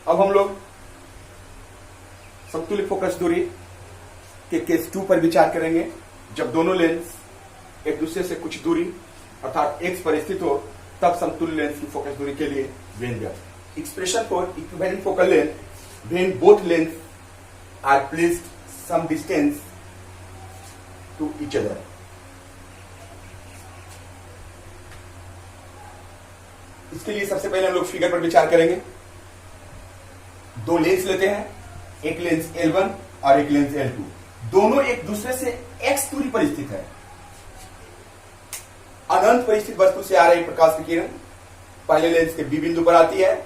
अब हम लोग समतुल्य फोकस दूरी के केस 2 पर विचार करेंगे, जब दोनों लेंस एक दूसरे से कुछ दूरी अर्थात x पर स्थित हो, तब समतुल्य लेंस की फोकस दूरी के लिए व्यंजक expression for equivalent focal length when both lens are placed some distance to each other. इसके लिए सबसे पहले हम लोग फिगर पर विचार करेंगे। दो लेंस लेते हैं, एक लेंस L1 और एक लेंस L2, दोनों एक दूसरे से x दूरी पर स्थित है। अनंत पर स्थित वस्तु से आ रही प्रकाश की किरण पहले लेंस के B बिंदु पर आती है,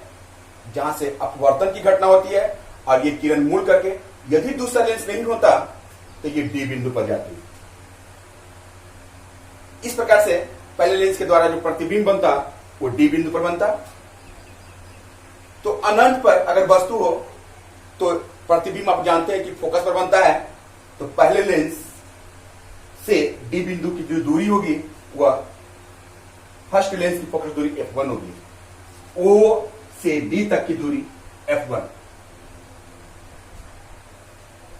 जहां से अपवर्तन की घटना होती है, और ये किरण मुड़ करके यदि दूसरा लेंस नहीं होता तो ये D बिंदु पर जाती है। इस प्रकार से पहले लेंस के द्वारा जो प्रतिबिंब बनता वो D बिंदु पर बनता। तो अनंत पर अगर वस्तु हो तो प्रतिबिंब आप जानते हैं कि फोकस पर बनता है, तो पहले लेंस से D बिंदु की जो दूरी होगी वह फर्स्ट लेंस की फोकस दूरी f1 होगी। O से D तक की दूरी f1।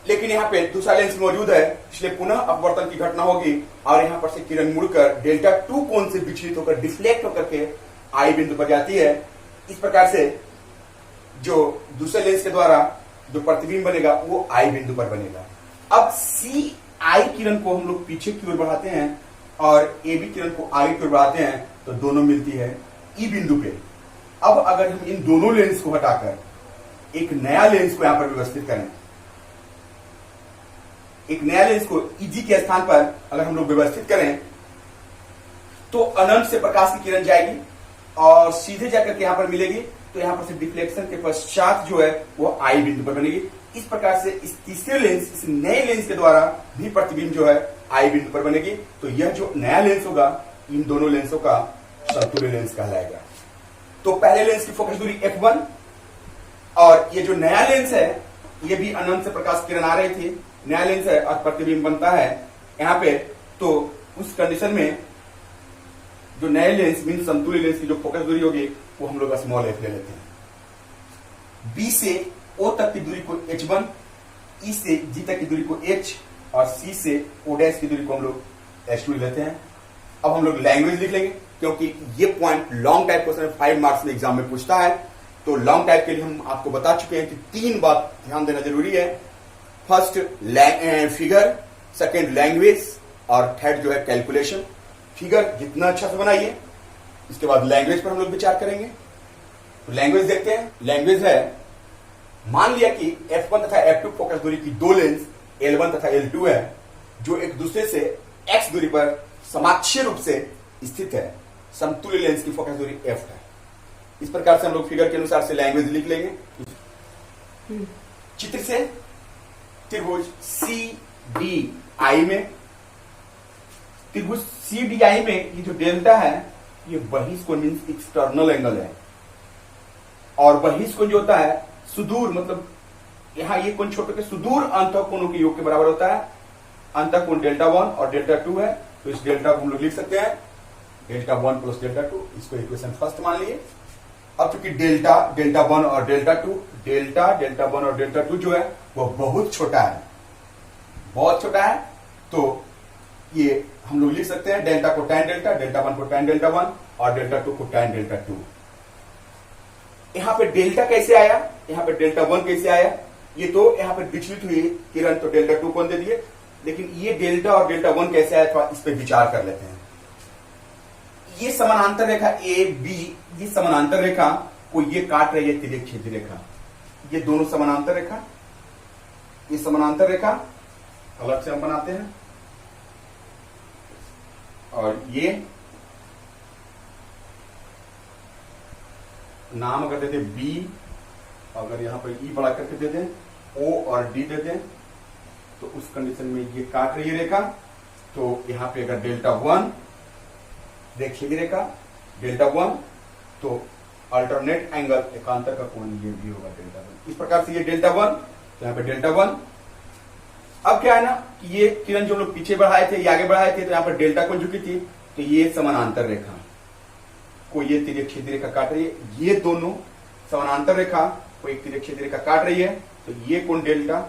लेकिन यहां पे दूसरा लेंस मौजूद है, इसलिए पुनः अपवर्तन की घटना होगी और यहां पर से किरण मुड़कर डेल्टा 2 कोण से विचलित होकर डिफ्लेक्ट होकर के I बिंदु पर जाती है। इस प्रकार से जो दूसरे लेंस के द्वारा जो प्रतिबिंब बनेगा वो I बिंदु पर बनेगा। अब CI किरण को हम लोग पीछे की ओर बढ़ाते हैं और AB किरण को आगे की ओर बढ़ाते हैं, तो दोनों मिलती है E बिंदु पे। अब अगर हम इन दोनों लेंस को हटाकर एक नया लेंस को यहां पर व्यवस्थित करें, एक नया लेंस को EG के स्थान पर अगर हम लोग व्यवस्थित करें, तो अनंत से प्रकाश की किरण जाएगी और सीधे जाकर के यहां पर मिलेगी, तो यहां पर से डिफ्लेक्शन के पश्चात जो है वो I बिंदु पर बनेगी। इस प्रकार से इस तीसरे लेंस, इस नए लेंस के द्वारा भी प्रतिबिंब जो है I बिंदु पर बनेगी। तो यह जो नया लेंस होगा इन दोनों लेंसों का समतुल्य लेंस कहलाएगा। तो पहले लेंस की फोकस दूरी f1 और ये जो नया लेंस है ये भी अनंत से प्रकाश किरण आ रही थी, नया लेंस है और प्रतिबिंब बनता है यहां पे। तो उस कंडीशन में जो नए लेंस मीन समतुल्य लेंस की जो फोकस दूरी होगी वो हम लोग स्मॉल f ले लेते हैं। B से O तक की दूरी को h1, E से G तक की दूरी को h और C से O' की दूरी को हम लोग h2 लेते हैं। अब हम लोग लैंग्वेज लिख लेंगे, क्योंकि ये point long type question 5 marks में एग्जाम में पूछता है। तो लॉन्ग टाइप के लिए हम आपको बता चुके हैं कि 3 बात ध्यान देना जरूरी है। फर्स्ट फिगर, सेकेंड लैंग्वेज और थर्ड जो है कैलकुलेशन। फिगर जितना अच्छा से बनाइए, इसके बाद लैंग्वेज पर हम लोग विचार करेंगे। तो लैंग्वेज देखते हैं। लैंग्वेज है, मान लिया कि f1 तथा f2 फोकस दूरी की दो लेंस L1 तथा L2 है, जो एक दूसरे से x दूरी पर समाक्षीय रूप से स्थित है। समतुल्य लेंस की फोकस दूरी f है। इस प्रकार से हम लोग फिगर के अनुसार से लैंग्वेज लिख लेंगे। चित्र से त्रिभुज CDI में, त्रिभुज CDI में ये जो डेल्टा है ये बहिष्कोण मीन्स एक्सटर्नल एंगल है, और बहिष्कोण जो होता है सुदूर, मतलब यहां ये कोण छोटे के सुदूर अंतःकोणों के योग के बराबर होता है। अंतःकोण डेल्टा 1 और डेल्टा 2 है, तो इस डेल्टा को हम लोग लिख सकते हैं डेल्टा 1 प्लस डेल्टा 2। इसको इक्वेशन फर्स्ट मान लिए। अब चूंकि डेल्टा 1 और डेल्टा 2, डेल्टा 1 और डेल्टा 2 जो है वह बहुत छोटा है, बहुत छोटा है, तो ये हम लोग लिख सकते हैं डेल्टा को tan डेल्टा, डेल्टा 1 को tan डेल्टा 1 और डेल्टा 2 को tan डेल्टा 2। यहां पे डेल्टा कैसे आया, यहां पे डेल्टा 1 कैसे आया, ये तो यहां पे विचलित हुई किरण तो डेल्टा 2 कौन दे दिए, लेकिन ये डेल्टा और डेल्टा 1 कैसे आया था इस पे विचार कर लेते हैं। ये समानांतर रेखा AB, ये समानांतर रेखा को ये काट रही है तिर्यक क्षैतिज रेखा, ये दोनों समानांतर रेखा, ये समानांतर रेखा अलग से हम बनाते हैं, और ये नाम अगर देते B, अगर यहां पर E बड़ा करके दे दें, O और D दे दें, तो उस कंडीशन में ये काट रही है रेखा। तो यहां पे अगर डेल्टा 1 देखिए रेखा डेल्टा 1, तो अल्टरनेट एंगल एकांतर का कोण ये भी होगा डेल्टा 1। इस प्रकार से ये डेल्टा 1, तो यहां पे डेल्टा 1। अब क्या है ना कि ये किरण जो लोग पीछे बढ़ाए थे, ये आगे बढ़ाए थे, तो यहां पर डेल्टा कोण झुकी थी, तो ये समानांतर रेखा को ये तिर्यक क्षैतिज रेखा काट रही है। ये दोनों समानांतर रेखा कोई एक तिरछे रेखा काट रही है, तो ये कोण डेल्टा,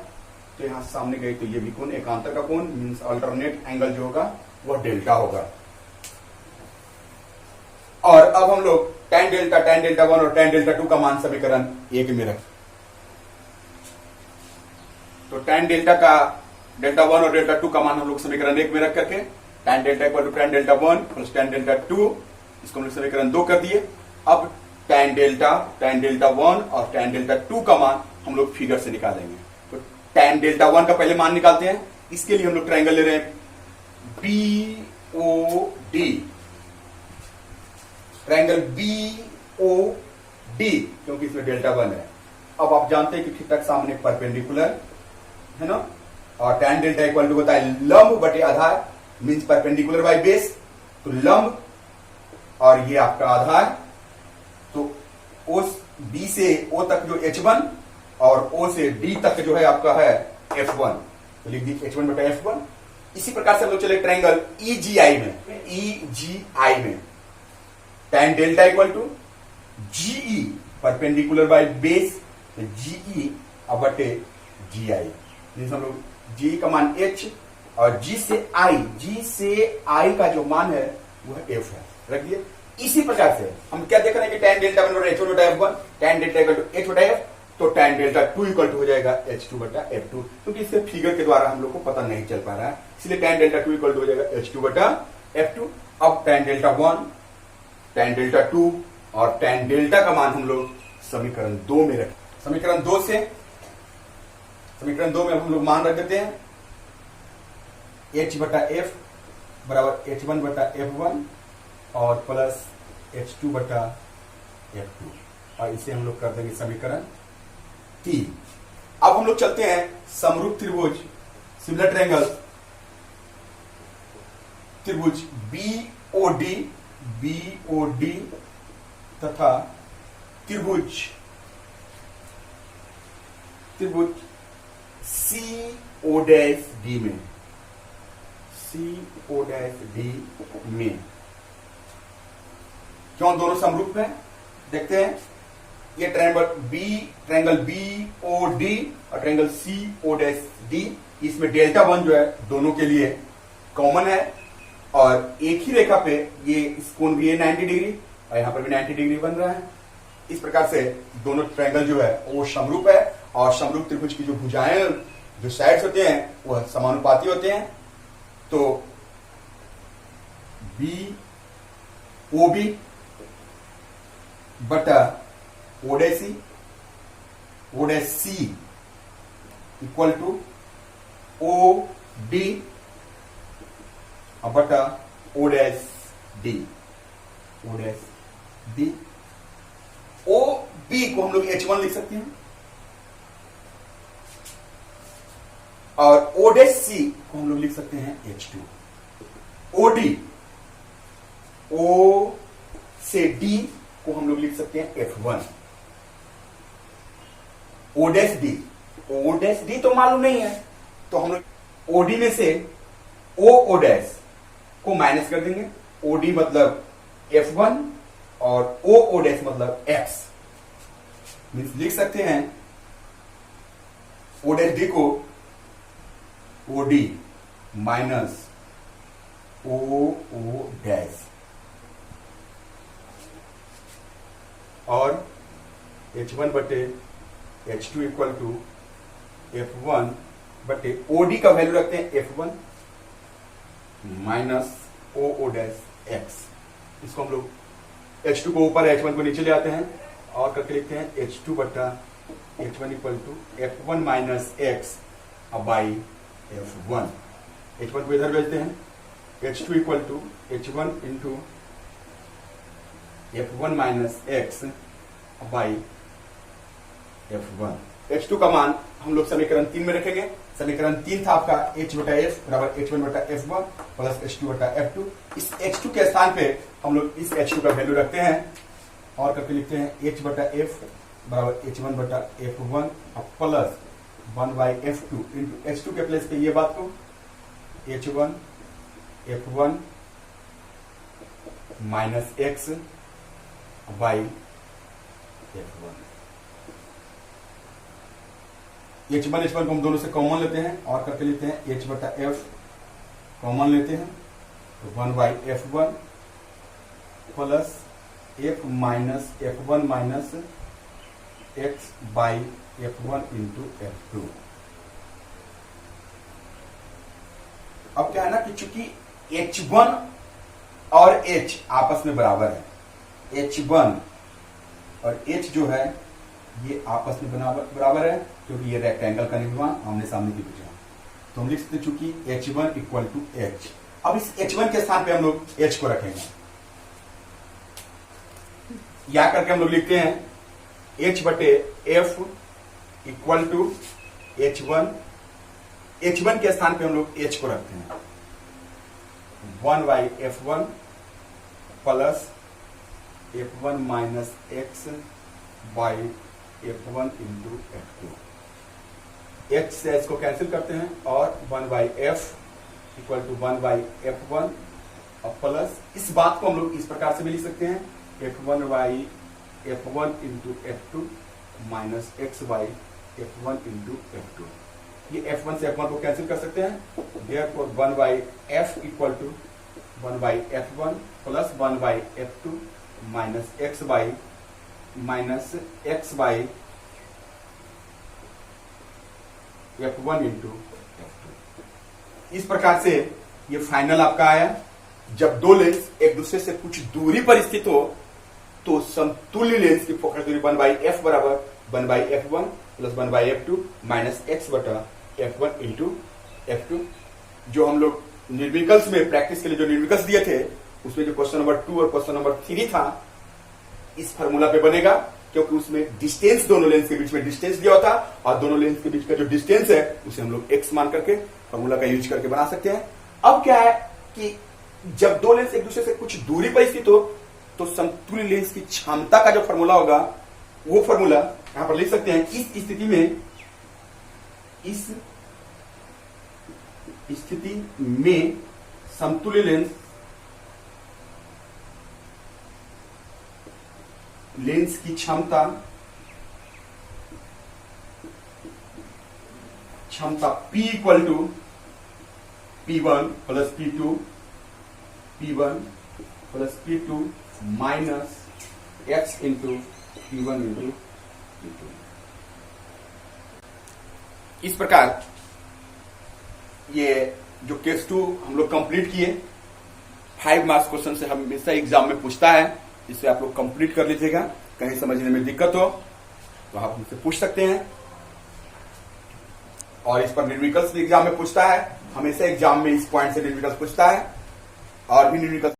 तो यहां सामने गई तो ये भी कोण एकांतर का कोण मीन्स अल्टरनेट एंगल जो होगा वह डेल्टा होगा। और अब हम लोग tan डेल्टा 1 और tan डेल्टा 2 का मान समीकरण 1 में रखें। तो tan डेल्टा 1 और डेल्टा 2 का मान हम लोग समीकरण 1 में रख करके tan delta equal to tan delta 1 plus tan delta 2, इसको हम लोग समीकरण 2 कर दिए। अब tan डेल्टा 1 और tan डेल्टा 2 का मान हम लोग फिगर से निकालेंगे। तो tan डेल्टा 1 का पहले मान निकालते हैं। इसके लिए हम लोग ट्रायंगल ले रहे हैं BOD, ट्रायंगल BOD, क्योंकि इसमें डेल्टा 1 है। अब आप जानते हैं कि थीटा के सामने परपेंडिकुलर है ना, और tan डेल्टा इक्वल टू होता है लंब बटे आधार मीन्स परपेंडिकुलर बाय बेस। तो लंब और ये आपका आधार, तो O B से O तक जो H1 और O से D तक जो है आपका है F1, तो लिख दी H1 बटा F1। इसी प्रकार से हम लोग चले ट्रायंगल EGI में tan delta equal to GE perpendicular by base, तो GE अब बटे GI, हम लोग GE का मान H और G से I का जो मान है वह F है, रख दिए। इसी प्रकार से हम क्या देख रहे हैं कि tan डेल्टा 1 बटा H1 बटा F1, tan delta equal to H बटा F, तो tan डेल्टा 2 इक्वल टू हो जाएगा H2 बटा F2, क्योंकि इससे फिगर के द्वारा हम लोग को पता नहीं चल पा रहा है, इसलिए tan डेल्टा 2 इक्वल टू हो जाएगा H2 बटा F2। अब tan डेल्टा 1, tan डेल्टा 2 और tan डेल्टा का मान हम लोग समीकरण 2 में रखें। समीकरण 2 में हम लोग मान रख देते हैं H बटा F बराबर H1 बटा F1 और प्लस H2 बटा F2, और इसे हम लोग कर देंगे समीकरण 3। अब हम लोग चलते हैं समरूप त्रिभुज सिमिलर त्रिभुज BOD तथा त्रिभुज CO'D में। क्यों दोनों समरूप हैं देखते हैं। ये ट्रायंगल BOD और ट्रायंगल CO'D, इसमें डेल्टा 1 जो है दोनों के लिए कॉमन है, और एक ही रेखा पे ये इस कोण भी है 90 डिग्री और यहां पर भी 90 डिग्री बन रहा है। इस प्रकार से दोनों ट्रायंगल जो है वो समरूप है, और समरूप त्रिभुज की जो भुजाएं जो साइड्स होते हैं वह समानुपाती होते हैं। तो BOB बटा OC इक्वल टू OD बटा OD। OB को हम लोग H1 लिख सकते हैं, और OC को हम लोग लिख सकते हैं H2। OD O से D को हम लोग लिख सकते हैं F1। OD तो मालूम नहीं है, तो हम लोग OD में से O' को माइनस कर देंगे। OD मतलब F1 और O' मतलब X, मीन्स लिख सकते हैं OD को OD माइनस O' और H1 बटे H2 इक्वल टू F1 बटे OD का वैल्यू रखते हैं F1 माइनस O'X। इसको हम लोग H2 को ऊपर H1 को नीचे ले आते हैं और करके लिखते हैं H2 बटा H1 equal to F1 minus X by F1। H1 को इधर भेजते हैं, H2 equal to H1 into F1 minus X by F1। H2 का मान हम लोग समीकरण 3 में रखेंगे। समीकरण 3 था आपका H बटा F बराबर H1 बटा F1 प्लस H2 बटा F2। इस H2 के स्थान पे हम लोग इस H2 का वैल्यू रखते हैं और करके लिखते हैं H बटा F बराबर H1 बटा F1 plus 1 by F2 into H2 के प्लेस पे ये बात को H1 F1 minus X by F1। H1 को हम दोनों से कॉमन लेते हैं और करके लेते हैं H बटा एफ कॉमन लेते हैं तो 1/F1 plus F minus F1 minus x/F1 into F2। अब क्या है ना कि चूंकि H1 और H आपस में बराबर है, H1 और H जो है ये आपस में बराबर है क्योंकि ये रेक्टेंगल का निर्माण आमने सामने की भुजा, तो हम लिख सकते चूंकि H1 इक्वल टू H। अब इस H1 के स्थान पे हम लोग H को रखेंगे, या करके हम लोग लिखते हैं H बटे F equal to H1। H1 के स्थान पे हम लोग H को रखते हैं 1/F1 plus F1 minus x/F1 into F2। H से H को कैंसिल करते हैं और 1/F इक्वल टू 1/F1 और प्लस इस बात को हम लोग इस प्रकार से भी लिख सकते हैं F1/F1 into F2 minus x/F1 into F2। ये F1 से F1 को कैंसिल कर सकते हैं, therefore 1/F equal to 1/F1 plus 1/F2 minus x/F1 into F2। इस प्रकार से ये फाइनल आपका आया। जब दो लेंस एक दूसरे से कुछ दूरी पर स्थित हो तो समतुल्य लेंस की फोकस दूरी 1/F बराबर 1/F1 plus 1/F2 minus x बटा F1 इंटू F2। जो हम लोग निर्विकल्स में प्रैक्टिस के लिए जो निर्विकल्स दिए थे उसमें जो क्वेश्चन नंबर 2 और क्वेश्चन नंबर 3 था इस फार्मूला पे बनेगा, क्योंकि उसमें डिस्टेंस दोनों लेंस के बीच में डिस्टेंस दिया होता और दोनों लेंस के बीच का जो डिस्टेंस है उसे हम लोग x मान करके फार्मूला का यूज करके बना सकते हैं। अब क्या है कि जब दो लेंस एक दूसरे से कुछ दूरी पर स्थित हो तो समतुल्य लेंस की क्षमता का जो फार्मूला होगा वो फार्मूला यहां पर लिख सकते हैं। इस स्थिति में समतुल्य लेंस की क्षमता P equal to P1 plus P2 plus P2 minus x into P1 into P2। इस प्रकार ये जो केस 2 हम लोग कंप्लीट किए। 5 मार्क्स क्वेश्चन से हमेशा एग्जाम में पूछता है, इसे आप लोग कंप्लीट कर लीजिएगा। कहीं समझने में दिक्कत हो तो आप मुझसे पूछ सकते हैं। और इस पर निर्विकल्प भी एग्जाम में पूछता है, हमेशा एग्जाम में इस पॉइंट से निर्विकल्प पूछता है और भी निर्विकल्प